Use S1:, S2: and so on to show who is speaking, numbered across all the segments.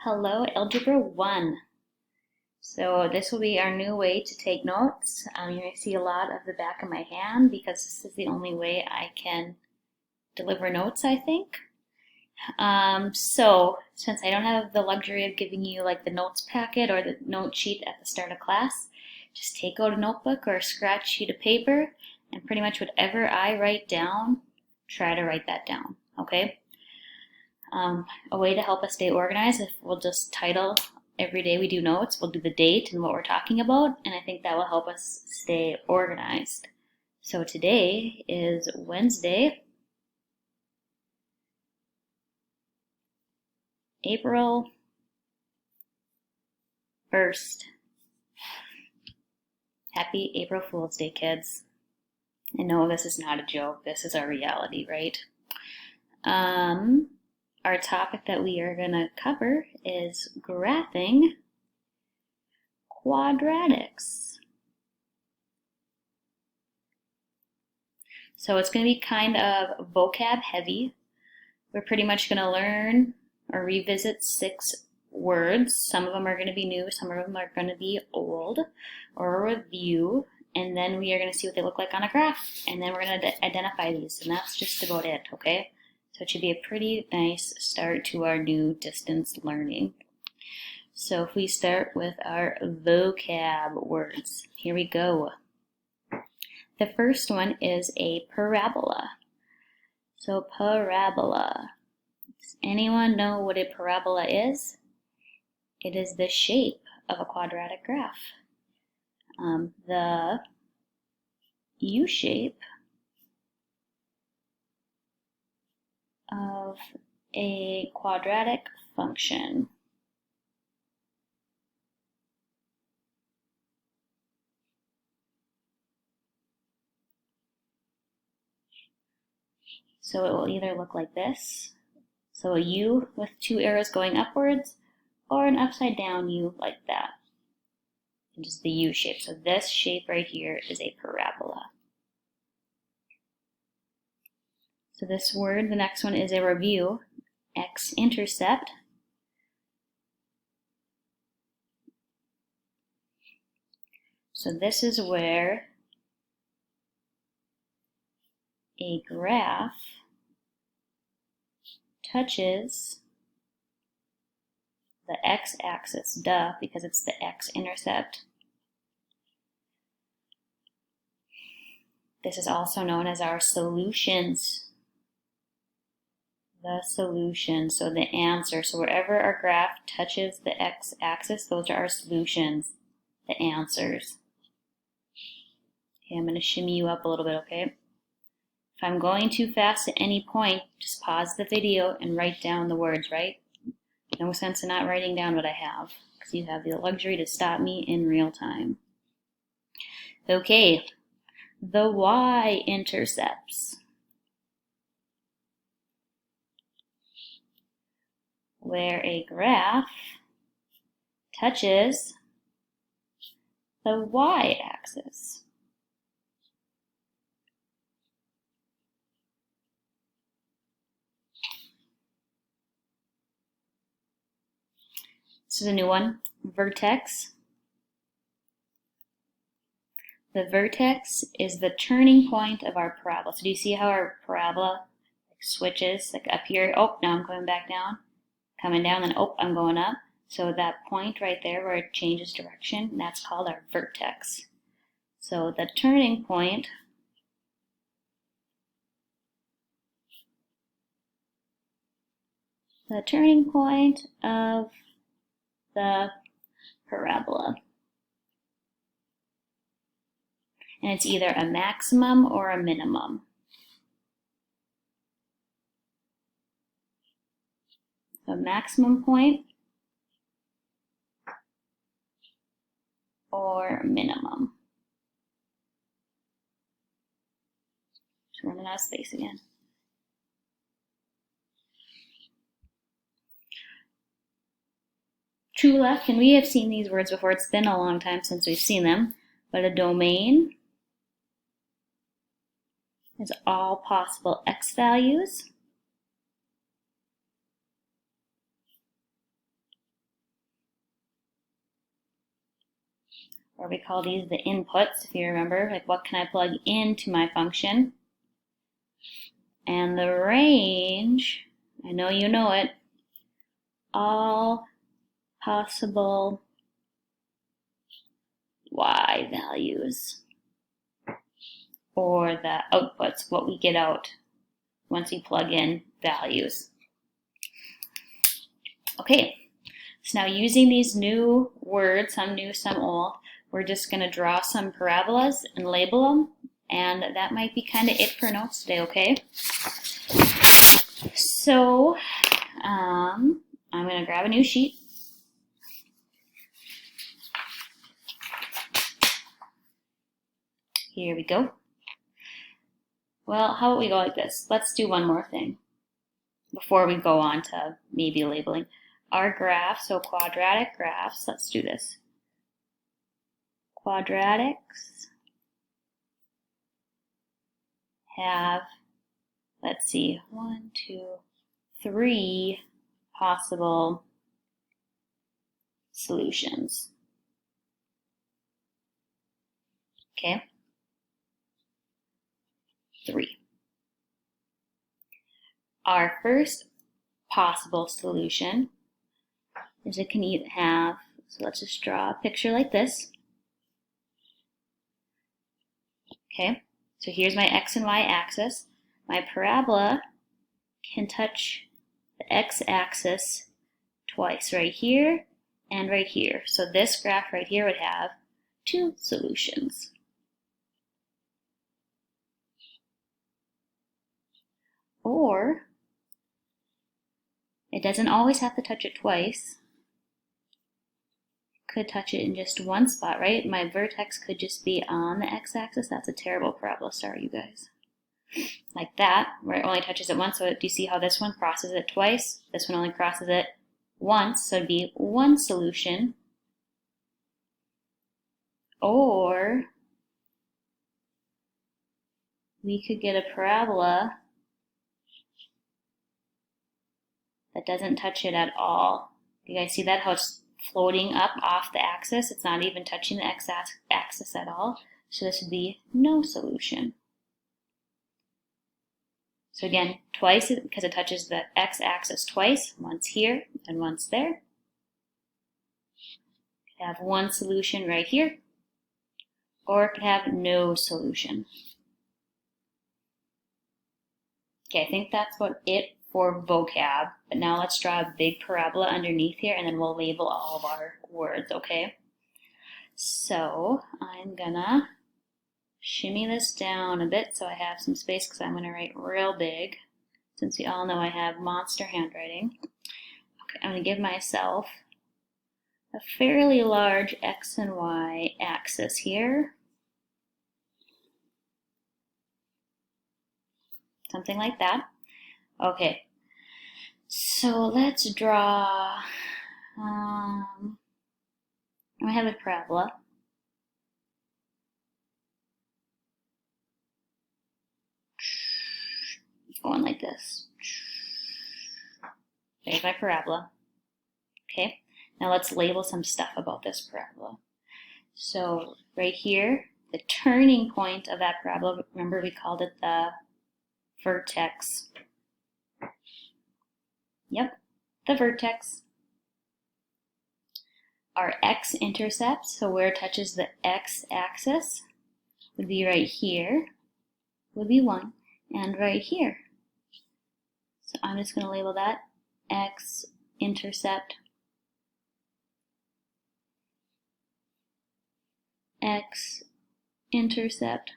S1: Hello, Algebra 1. So this will be our new way to take notes. You're going to see a lot of the back of my hand because this is the only way I can deliver notes, I think. So since I don't have the luxury of giving you like the notes packet or the note sheet at the start of class, just take out a notebook or a scratch sheet of paper and pretty much whatever I write down, try to write that down, okay? A way to help us stay organized, if we'll just title every day we do notes, we'll do the date and what we're talking about, and I think that will help us stay organized. So today is Wednesday, April 1st. Happy April Fool's Day, kids. And no, this is not a joke, this is our reality, right? Our topic that we are going to cover is graphing quadratics. So it's going to be kind of vocab heavy. We're pretty much going to learn or revisit 6 words. Some of them are going to be new, some of them are going to be old, or a review, and then we are going to see what they look like on a graph, and then we're going to identify these, and that's just about it, okay? So it should be a pretty nice start to our new distance learning. So if we start with our vocab words, here we go. The first one is a parabola. So parabola. Does anyone know what a parabola is? It is the shape of a quadratic graph. The U shape of a quadratic function. So it will either look like this, so a U with 2 arrows going upwards, or an upside down U like that. And just the U shape. So this shape right here is a parabola. So this word, the next one is a review, x-intercept. So this is where a graph touches the x-axis, duh, because it's the x-intercept. This is also known as our solutions. The solution, so the answer. So wherever our graph touches the x-axis, those are our solutions, the answers. Okay, I'm going to shimmy you up a little bit, okay? If I'm going too fast at any point, just pause the video and write down the words, right? No sense in not writing down what I have, because you have the luxury to stop me in real time. Okay, the y-intercepts. Where a graph touches the y-axis. This is a new one, vertex. The vertex is the turning point of our parabola. So do you see how our parabola switches? Like up here, oh, now I'm going back down. Coming down, then oh, I'm going up. So that point right there where it changes direction, that's called our vertex. So the turning point of the parabola. And it's either a maximum or a minimum. So maximum point or minimum. Just running out of space again. True left, and we have seen these words before. It's been a long time since we've seen them, but a domain is all possible x values or we call these the inputs, if you remember, like what can I plug into my function? And the range, I know you know it, all possible y values, or the outputs, what we get out once we plug in values. Okay, so now using these new words, some new, some old, we're just going to draw some parabolas and label them, and that might be kind of it for notes today, okay? So I'm going to grab a new sheet. Here we go. Well, how about we go like this? Let's do one more thing before we go on to maybe labeling. Our graph, so quadratic graphs, let's do this. Quadratics have, let's see, 1, 2, 3 possible solutions. Okay? 3. Our first possible solution is it can either have, so let's just draw a picture like this. Okay, so here's my x and y axis. My parabola can touch the x-axis twice, right here and right here. So this graph right here would have 2 solutions. Or it doesn't always have to touch it twice. It could touch it in just one spot, right? My vertex could just be on the x-axis. That's a terrible parabola, sorry you guys. Like that, where it only touches it once. So do you see how this one crosses it twice? This one only crosses it once, so it'd be 1 solution. Or we could get a parabola that doesn't touch it at all. You guys see that, how it's floating up off the axis? It's not even touching the x-axis at all. So this would be no solution. So again, twice, because it touches the x-axis twice, once here and once there. It could have 1 solution right here, or it could have no solution. Okay, I think that's about it for vocab, but now let's draw a big parabola underneath here, and then we'll label all of our words, okay? So I'm gonna shimmy this down a bit so I have some space, because I'm gonna write real big, since we all know I have monster handwriting. Okay, I'm gonna give myself a fairly large x and y axis here. Something like that. Okay, so let's draw, I have a parabola. Going like this. There's my parabola. Okay, now let's label some stuff about this parabola. So right here, the turning point of that parabola, remember we called it the vertex. Yep, the vertex. Our x-intercept, so where it touches the x-axis, would be right here, would be 1, and right here. So I'm just going to label that x-intercept, x-intercept.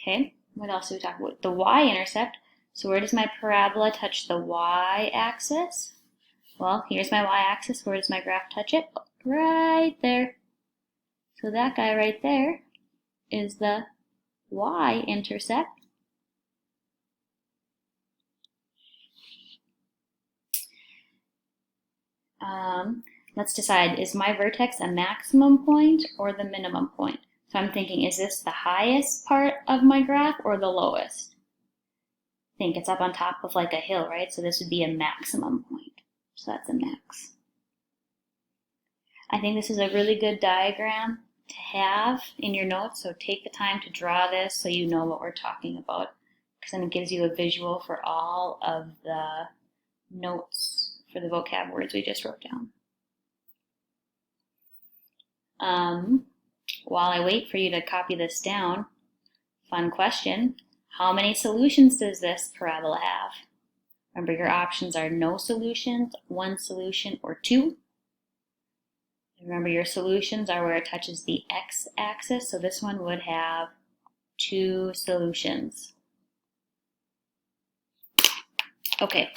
S1: Okay, what else do we talk about? The y-intercept. So where does my parabola touch the y-axis? Well, here's my y-axis. Where does my graph touch it? Right there. So that guy right there is the y-intercept. Let's decide, is my vertex a maximum point or the minimum point? So I'm thinking, is this the highest part of my graph or the lowest? I think it's up on top of like a hill, right? So this would be a maximum point. So that's a max. I think this is a really good diagram to have in your notes, so take the time to draw this so you know what we're talking about, because then it gives you a visual for all of the notes for the vocab words we just wrote down. While I wait for you to copy this down, fun question, how many solutions does this parabola have? Remember, your options are no solutions, one solution, or two. Remember, your solutions are where it touches the x-axis, so this one would have 2 solutions. Okay,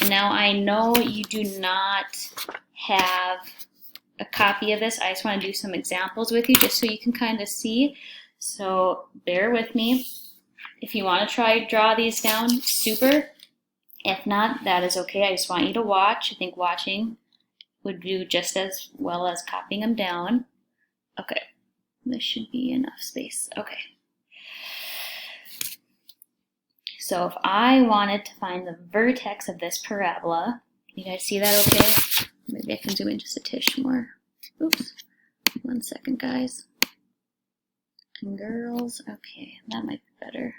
S1: now I know you do not have a copy of this. I just want to do some examples with you just so you can kind of see. So bear with me. If you want to try draw these down, super. If not, that is okay. I just want you to watch. I think watching would do just as well as copying them down. Okay, this should be enough space. Okay. So if I wanted to find the vertex of this parabola, you guys see that okay? Maybe I can zoom in just a tish more. Oops. 1 second, guys. And girls. Okay, that might be better.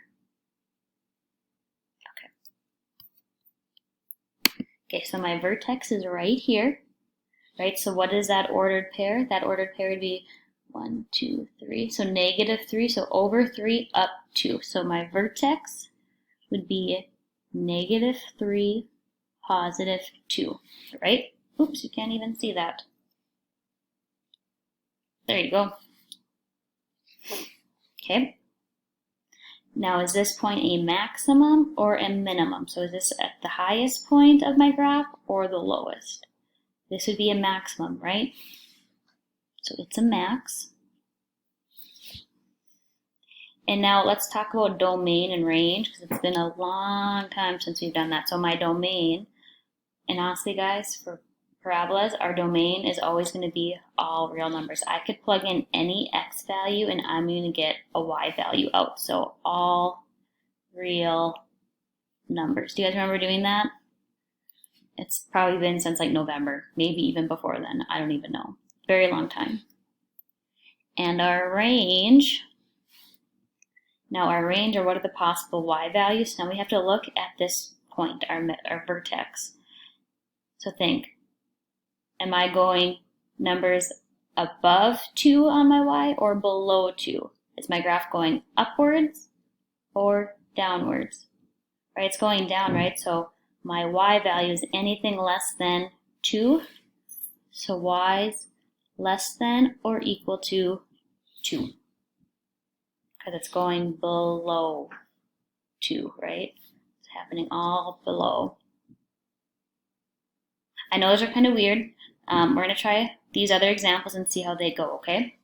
S1: Okay, so my vertex is right here, right? So what is that ordered pair? That ordered pair would be 1, 2, 3. So -3, so over 3, up 2. So my vertex would be -3, +2, right? Oops, you can't even see that. There you go. Okay. Now, is this point a maximum or a minimum? So is this at the highest point of my graph or the lowest? This would be a maximum, right? So it's a max. And now let's talk about domain and range, because it's been a long time since we've done that. So my domain, and honestly guys, for parabolas, our domain is always going to be all real numbers. I could plug in any x value and I'm going to get a y value out. So all real numbers. Do you guys remember doing that? It's probably been since like November, maybe even before then. I don't even know. Very long time. And our range, now our range are what are the possible y values? Now we have to look at this point, our vertex. So think, am I going numbers above 2 on my y or below 2? Is my graph going upwards or downwards? Right, it's going down, right? So my y value is anything less than 2. So y's less than or equal to 2. Because it's going below 2, right? It's happening all below. I know those are kind of weird. We're going to try these other examples and see how they go, okay?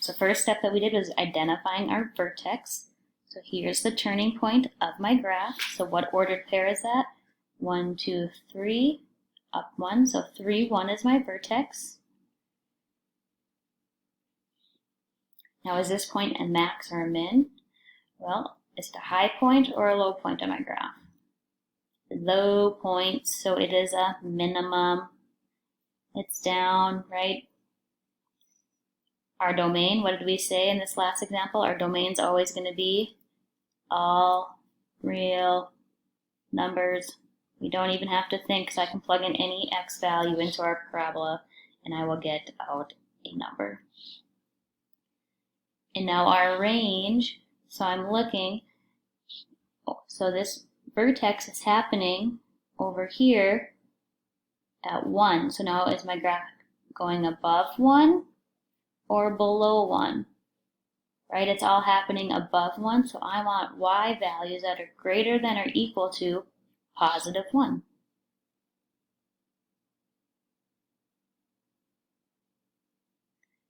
S1: So first step that we did was identifying our vertex. So here's the turning point of my graph. So what ordered pair is that? 1, 2, 3, up 1. So 3, 1 is my vertex. Now is this point a max or a min? Well, is it a high point or a low point on my graph? Low point, so it is a minimum. It's down, right? Our domain, what did we say in this last example? Our domain's always going to be all real numbers. We don't even have to think, because I can plug in any x value into our parabola and I will get out a number. And now our range, so I'm looking, so this vertex is happening over here at 1. So now is my graph going above 1 or below 1? Right, it's all happening above 1, so I want y values that are greater than or equal to +1.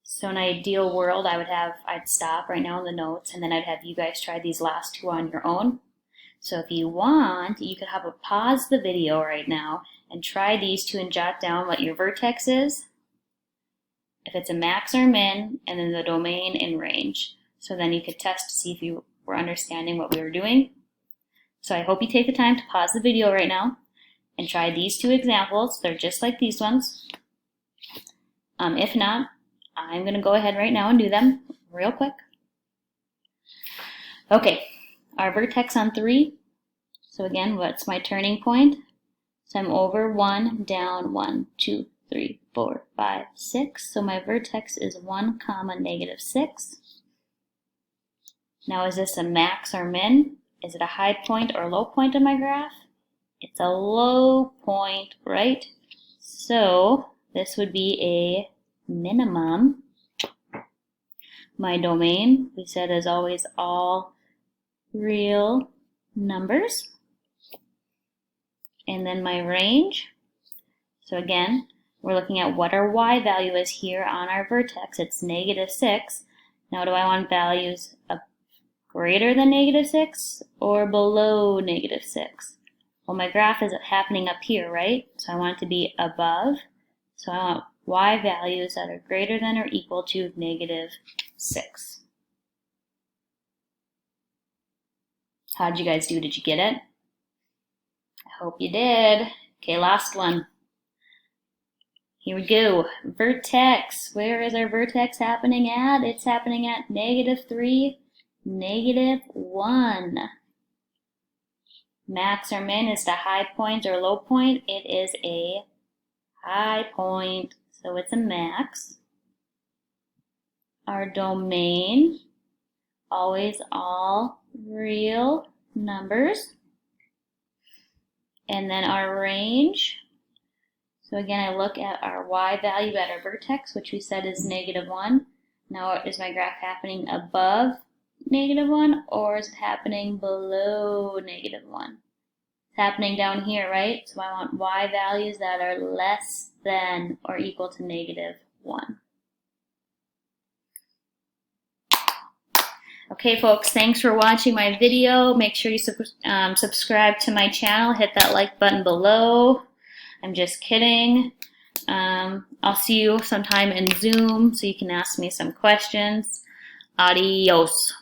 S1: So in an ideal world, I'd stop right now in the notes, and then I'd have you guys try these last 2 on your own. So if you want, you could have a pause the video right now and try these 2 and jot down what your vertex is, if it's a max or min, and then the domain and range. So then you could test to see if you were understanding what we were doing. So I hope you take the time to pause the video right now and try these 2 examples. They're just like these ones. If not, I'm going to go ahead right now and do them real quick. Okay, our vertex on 3. So again, what's my turning point? So I'm over 1, down 1, 2, 3, 4, 5, 6. So my vertex is 1, -6. Now is this a max or min? Is it a high point or low point in my graph? It's a low point, right? So this would be a minimum. My domain, we said, is always all real numbers. And then my range. So again, we're looking at what our y value is here on our vertex. It's -6. Now do I want values of greater than -6 or below -6? Well, my graph is happening up here, right? So I want it to be above. So I want y values that are greater than or equal to -6. How'd you guys do? Did you get it? I hope you did. Okay, last one. Here we go. Vertex. Where is our vertex happening at? It's happening at -3, -1. Max or min is the high point or low point. It is a high point, so it's a max. Our domain, always all real numbers. And then our range. So again, I look at our y value at our vertex, which we said is -1. Now, is my graph happening above -1 or is it happening below -1? It's happening down here, right? So I want y values that are less than or equal to -1. Okay, folks, thanks for watching my video. Make sure you subscribe to my channel. Hit that like button below. I'm just kidding. I'll see you sometime in Zoom so you can ask me some questions. Adios.